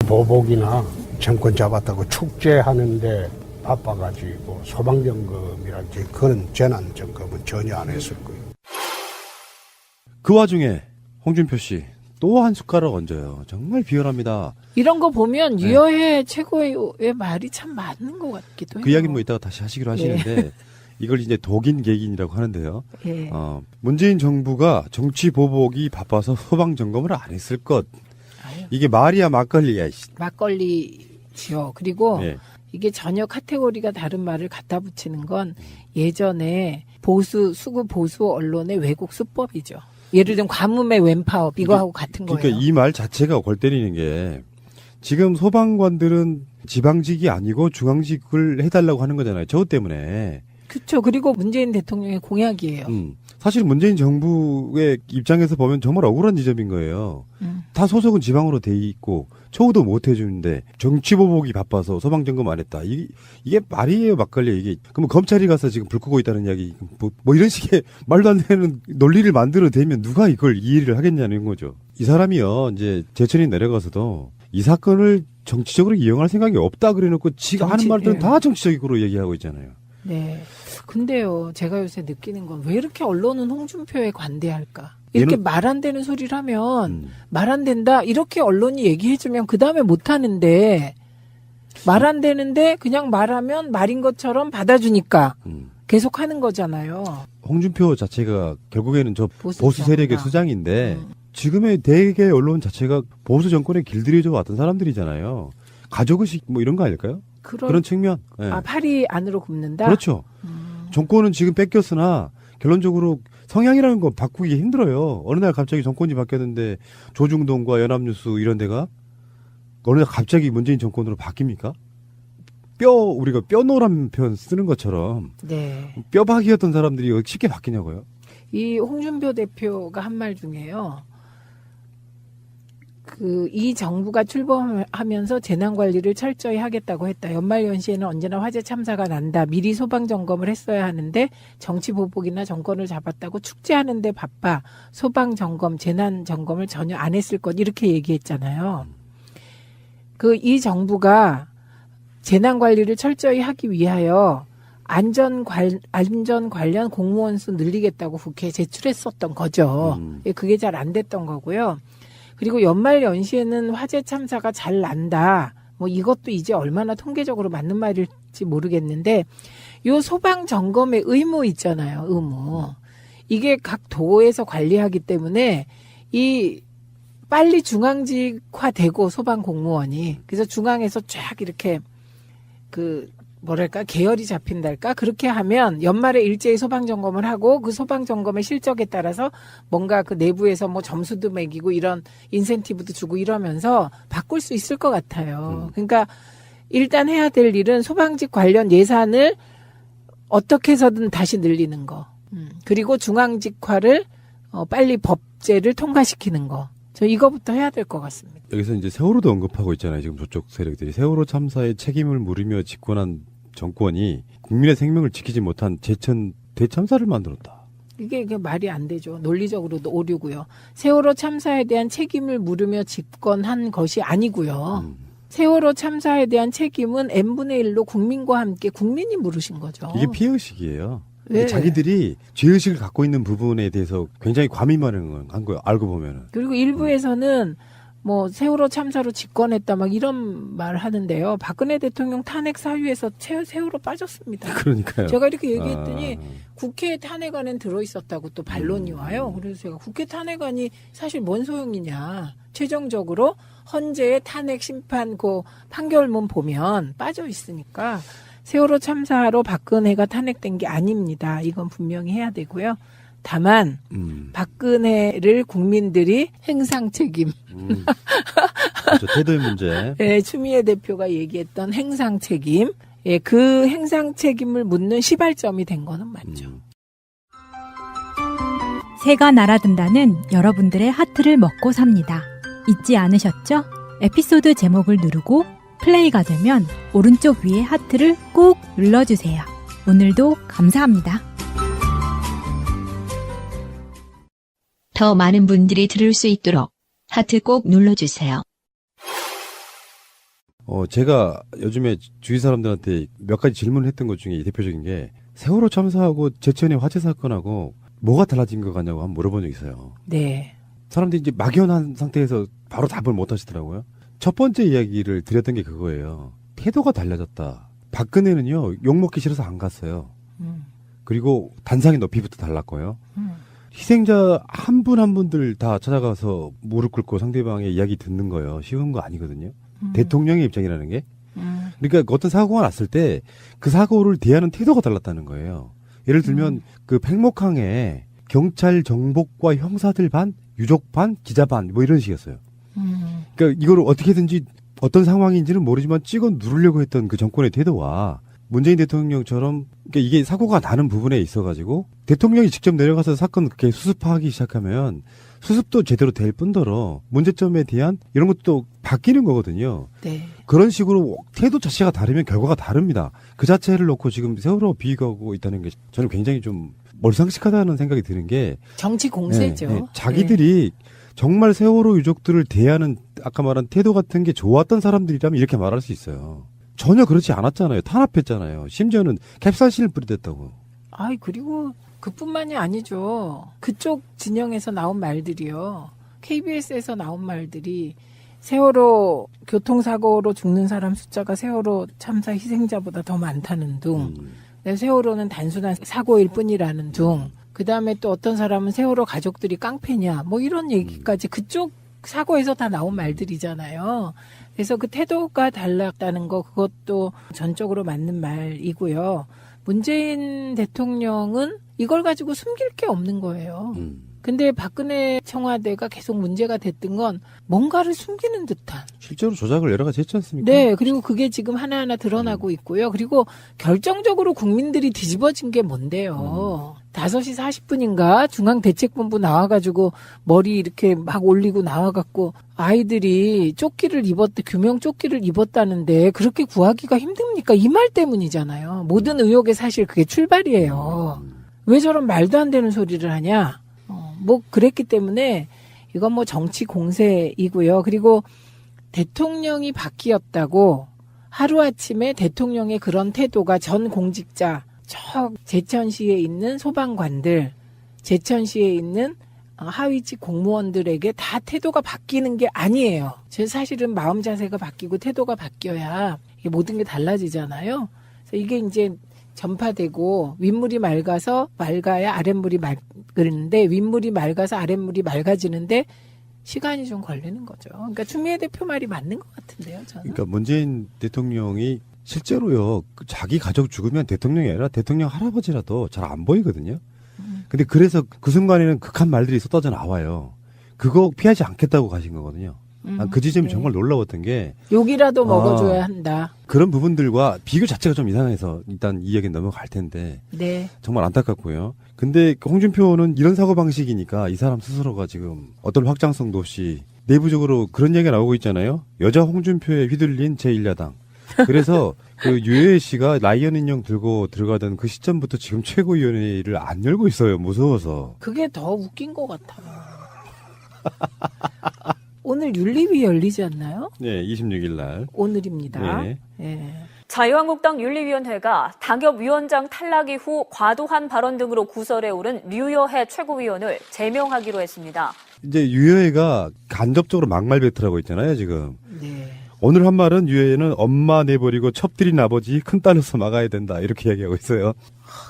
보복이나 정권 잡았다고 축제하는데 바빠가지고 소방점검이랄지 그런 재난점검은 전혀 안 했을 거예요. 그 와중에 홍준표 씨 또 한 숟가락 얹어요. 정말 비열합니다. 이런 거 보면 유여해 최고의 말이 참 맞는 것 같기도 해요. 그 이야기는 뭐 이따가 다시 하시기로 하시는데 이걸 이제 독인 개긴이라고 하는데요. 예. 문재인 정부가 정치 보복이 바빠서 소방 점검을 안 했을 것. 아유, 이게 말이야 막걸리야. 막걸리지요. 그리고 예. 이게 전혀 카테고리가 다른 말을 갖다 붙이는 건 예전에 수구 보수 언론의 왜곡 수법이죠. 예를 들면 가뭄의 왼파업 이거하고 같은 거예요. 그러니까 이 말 자체가 골 때리는 게 지금 소방관들은 지방직이 아니고 중앙직을 해달라고 하는 거잖아요. 저 때문에. 그렇죠. 그리고 문재인 대통령의 공약이에요. 사실 문재인 정부의 입장에서 보면 정말 억울한 지점인 거예요. 다 소속은 지방으로 돼 있고 처우도 못 해주는데 정치보복이 바빠서 소방점검 안 했다. 이게 말이에요, 막걸리. 이게 그러면 검찰이 가서 지금 불 끄고 있다는 이야기 뭐 이런 식의 말도 안 되는 논리를 만들어대면 누가 이걸 이해를 하겠냐는 거죠. 이 사람이요, 이제 제천이 내려가서도 이 사건을 정치적으로 이용할 생각이 없다 그래놓고 지가 하는 말들은 다 정치적으로 얘기하고 있잖아요. 네. 근데요, 제가 요새 느끼는 건 왜 이렇게 언론은 홍준표에 관대할까? 이렇게 말 안 되는 소리를 하면 말 안 된다 이렇게 언론이 얘기해주면 그 다음에 못 하는데 말 안 되는데 그냥 말하면 말인 것처럼 받아주니까 계속 하는 거잖아요. 홍준표 자체가 결국에는 저 보수 보수죠. 세력의 수장인데 지금의 대개 언론 자체가 보수 정권에 길들여져 왔던 사람들이잖아요. 가족의식 뭐 이런 거 아닐까요? 그런 측면. 네. 팔이 안으로 굽는다? 그렇죠. 정권은 지금 뺏겼으나 결론적으로 성향이라는 건 바꾸기 힘들어요. 어느 날 갑자기 정권이 바뀌었는데 조중동과 연합뉴스 이런 데가 어느 날 갑자기 문재인 정권으로 바뀝니까? 우리가 뼈노란 표현 쓰는 것처럼 네. 뼈박이였던 사람들이 쉽게 바뀌냐고요? 이 홍준표 대표가 한 말 중에요. 이 정부가 출범하면서 재난관리를 철저히 하겠다고 했다. 연말연시에는 언제나 화재 참사가 난다. 미리 소방점검을 했어야 하는데 정치보복이나 정권을 잡았다고 축제하는데 바빠. 소방점검, 재난점검을 전혀 안 했을 것 이렇게 얘기했잖아요. 이 정부가 재난관리를 철저히 하기 위하여 안전 관련 공무원 수 늘리겠다고 국회에 제출했었던 거죠. 그게 잘 안 됐던 거고요. 그리고 연말 연시에는 화재 참사가 잘 난다. 뭐 이것도 이제 얼마나 통계적으로 맞는 말일지 모르겠는데 요 소방 점검의 의무 있잖아요. 의무. 이게 각 도에서 관리하기 때문에 빨리 중앙직화되고 소방 공무원이 그래서 중앙에서 쫙 이렇게 계열이 잡힌달까? 그렇게 하면 연말에 일제히 소방점검을 하고 그 소방점검의 실적에 따라서 뭔가 그 내부에서 뭐 점수도 매기고 이런 인센티브도 주고 이러면서 바꿀 수 있을 것 같아요. 그러니까 일단 해야 될 일은 소방직 관련 예산을 어떻게 해서든 다시 늘리는 거. 그리고 중앙직화를 빨리 법제를 통과시키는 거. 저 이거부터 해야 될 것 같습니다. 여기서 이제 세월호도 언급하고 있잖아요. 지금 저쪽 세력들이. 세월호 참사의 책임을 물으며 집권한 정권이 국민의 생명을 지키지 못한 제천 대참사를 만들었다. 이게 말이 안 되죠. 논리적으로도 오류고요. 세월호 참사에 대한 책임을 물으며 집권한 것이 아니고요. 세월호 참사에 대한 책임은 n분의 1로 국민과 함께 국민이 물으신 거죠. 이게 피해의식이에요. 네. 자기들이 죄의식을 갖고 있는 부분에 대해서 굉장히 과민반응을 한 거예요. 알고 보면은. 그리고 일부에서는 뭐 세월호 참사로 집권했다 막 이런 말 하는데요. 박근혜 대통령 탄핵 사유에서 세월호 빠졌습니다. 그러니까요. 제가 이렇게 얘기했더니 국회 탄핵안엔 들어있었다고 또 반론이 와요. 그래서 제가 국회 탄핵안이 사실 뭔 소용이냐. 최종적으로 헌재의 탄핵 심판 판결문 보면 빠져 있으니까 세월호 참사로 박근혜가 탄핵된 게 아닙니다. 이건 분명히 해야 되고요. 다만 박근혜를 국민들이 행상 책임. 그렇죠. 태도의 문제. 네, 추미애 대표가 얘기했던 행상 책임. 예, 그 행상 책임을 묻는 시발점이 된 거는 맞죠. 새가 날아든다는 여러분들의 하트를 먹고 삽니다. 잊지 않으셨죠? 에피소드 제목을 누르고 플레이가 되면 오른쪽 위에 하트를 꼭 눌러주세요. 오늘도 감사합니다. 더 많은 분들이 들을 수 있도록 하트 꼭 눌러주세요. 제가 요즘에 주위 사람들한테 몇 가지 질문을 했던 것 중에 대표적인 게 세월호 참사하고 제천의 화재 사건하고 뭐가 달라진 것 같냐고 한번 물어본 적이 있어요. 네. 사람들이 이제 막연한 상태에서 바로 답을 못 하시더라고요. 첫 번째 이야기를 드렸던 게 그거예요. 태도가 달라졌다. 박근혜는요, 욕먹기 싫어서 안 갔어요. 그리고 단상의 높이부터 달랐고요. 희생자 한 분 한 분들 다 찾아가서 무릎 꿇고 상대방의 이야기 듣는 거예요. 쉬운 거 아니거든요. 대통령의 입장이라는 게. 그러니까 어떤 사고가 났을 때 그 사고를 대하는 태도가 달랐다는 거예요. 예를 들면 그 팽목항에 경찰 정복과 형사들 반, 유족 반, 기자 반 뭐 이런 식이었어요. 그러니까 이거를 어떻게든지 어떤 상황인지는 모르지만 찍어 누르려고 했던 그 정권의 태도와 문재인 대통령처럼 그러니까 이게 사고가 나는 부분에 있어가지고 대통령이 직접 내려가서 사건 그렇게 수습하기 시작하면 수습도 제대로 될 뿐더러 문제점에 대한 이런 것도 바뀌는 거거든요. 네. 그런 식으로 태도 자체가 다르면 결과가 다릅니다. 그 자체를 놓고 지금 세월호 비교하고 있다는 게 저는 굉장히 좀 몰상식하다는 생각이 드는 게 정치 공세죠. 네, 네. 자기들이 정말 세월호 유족들을 대하는 아까 말한 태도 같은 게 좋았던 사람들이라면 이렇게 말할 수 있어요. 전혀 그렇지 않았잖아요. 탄압했잖아요. 심지어는 캡사이신을 뿌리댔다고. 아이, 그리고 그뿐만이 아니죠. 그쪽 진영에서 나온 말들이요. KBS에서 나온 말들이 세월호 교통사고로 죽는 사람 숫자가 세월호 참사 희생자보다 더 많다는 둥. 세월호는 단순한 사고일 뿐이라는 둥. 그 다음에 또 어떤 사람은 세월호 가족들이 깡패냐. 뭐 이런 얘기까지 그쪽 사고에서 다 나온 말들이잖아요. 그래서 그 태도가 달랐다는 거 그것도 전적으로 맞는 말이고요. 문재인 대통령은 이걸 가지고 숨길 게 없는 거예요. 근데 박근혜 청와대가 계속 문제가 됐던 건 뭔가를 숨기는 듯한. 실제로 조작을 여러 가지 했지 않습니까? 네. 그리고 그게 지금 하나하나 드러나고 있고요. 그리고 결정적으로 국민들이 뒤집어진 게 뭔데요. 5시 40분인가 중앙대책본부 나와가지고 머리 이렇게 막 올리고 나와갖고 아이들이 조끼를 규명 조끼를 입었다는데 그렇게 구하기가 힘듭니까? 이 말 때문이잖아요. 모든 의혹의 사실 그게 출발이에요. 왜 저런 말도 안 되는 소리를 하냐? 뭐 그랬기 때문에 이건 뭐 정치 공세이고요. 그리고 대통령이 바뀌었다고 하루아침에 대통령의 그런 태도가 전 공직자, 저 제천시에 있는 소방관들, 제천시에 있는 하위직 공무원들에게 다 태도가 바뀌는 게 아니에요. 제 사실은 마음 자세가 바뀌고 태도가 바뀌어야 이게 모든 게 달라지잖아요. 그래서 이게 이제 전파되고 윗물이 맑아야 아랫물이 맑는데 윗물이 맑아서 아랫물이 맑아지는데 시간이 좀 걸리는 거죠. 그러니까 추미애 대표 말이 맞는 것 같은데요, 저는. 그러니까 문재인 대통령이 실제로요, 자기 가족 죽으면 대통령이 아니라 대통령 할아버지라도 잘 안 보이거든요. 근데 그래서 그 순간에는 극한 말들이 쏟아져 나와요. 그거 피하지 않겠다고 가신 거거든요. 그 지점이 네. 정말 놀라웠던 게 욕이라도 먹어줘야 한다. 그런 부분들과 비교 자체가 좀 이상해서 일단 이 얘기는 넘어갈 텐데 네. 정말 안타깝고요. 근데 홍준표는 이런 사고방식이니까 이 사람 스스로가 지금 어떤 확장성도 없이 내부적으로 그런 얘기가 나오고 있잖아요. 여자 홍준표에 휘둘린 제1야당. 그래서 그 유해애 씨가 라이언 인형 들고 들어가던 그 시점부터 지금 최고위원회를 안 열고 있어요. 무서워서. 그게 더 웃긴 것 같아요. 오늘 윤리위 열리지 않나요? 네, 26일 날. 오늘입니다. 네. 예. 자유한국당 윤리위원회가 당협위원장 탈락 이후 과도한 발언 등으로 구설에 오른 류여해 최고위원을 제명하기로 했습니다. 이제 유해애가 간접적으로 막말 배틀하고 있잖아요, 지금. 네. 오늘 한 말은 유해애는 엄마 내버리고 첩들인 아버지 큰딸로서 막아야 된다. 이렇게 이야기하고 있어요.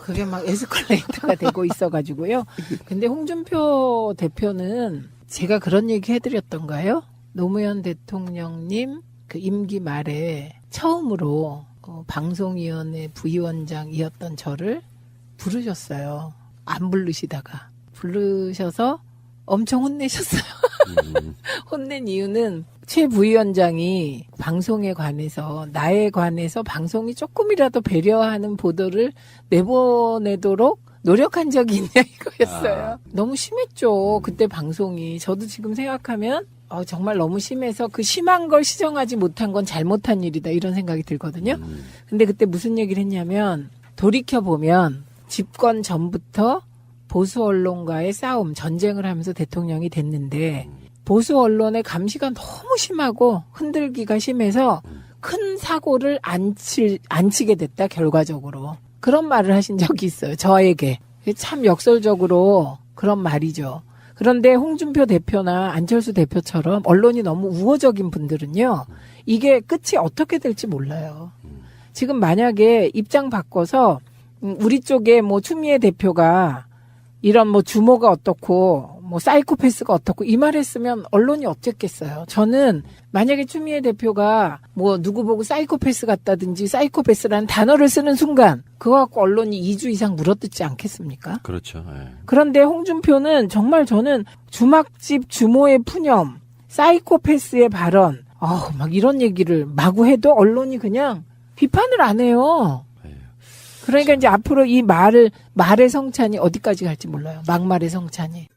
그게 막 에스컬레이터가 되고 있어가지고요. 근데 홍준표 대표는 제가 그런 얘기 해드렸던가요? 노무현 대통령님 그 임기 말에 처음으로 방송위원회 부위원장이었던 저를 부르셨어요. 안 부르시다가. 부르셔서 엄청 혼내셨어요. 혼낸 이유는 최 부위원장이 방송에 관해서 나에 관해서 방송이 조금이라도 배려하는 보도를 내보내도록 노력한 적이 있냐 이거였어요. 너무 심했죠. 그때 방송이. 저도 지금 생각하면 정말 너무 심해서 그 심한 걸 시정하지 못한 건 잘못한 일이다 이런 생각이 들거든요. 근데 그때 무슨 얘기를 했냐면 돌이켜보면 집권 전부터 보수 언론과의 싸움, 전쟁을 하면서 대통령이 됐는데 보수 언론의 감시가 너무 심하고 흔들기가 심해서 큰 사고를 안 치게 됐다, 결과적으로. 그런 말을 하신 적이 있어요, 저에게. 참 역설적으로 그런 말이죠. 그런데 홍준표 대표나 안철수 대표처럼 언론이 너무 우호적인 분들은요, 이게 끝이 어떻게 될지 몰라요. 지금 만약에 입장 바꿔서 우리 쪽에 뭐 추미애 대표가 이런 뭐 주모가 어떻고 뭐 사이코패스가 어떻고 이 말 했으면 언론이 어쨌겠어요. 저는 만약에 추미애 대표가 뭐 누구 보고 사이코패스 같다든지 사이코패스라는 단어를 쓰는 순간 그거 갖고 언론이 2주 이상 물어뜯지 않겠습니까? 그렇죠. 예. 그런데 홍준표는 정말 저는 주막집 주모의 푸념, 사이코패스의 발언, 막 이런 얘기를 마구 해도 언론이 그냥 비판을 안 해요. 그러니까 이제 앞으로 이 말의 성찬이 어디까지 갈지 몰라요. 막말의 성찬이.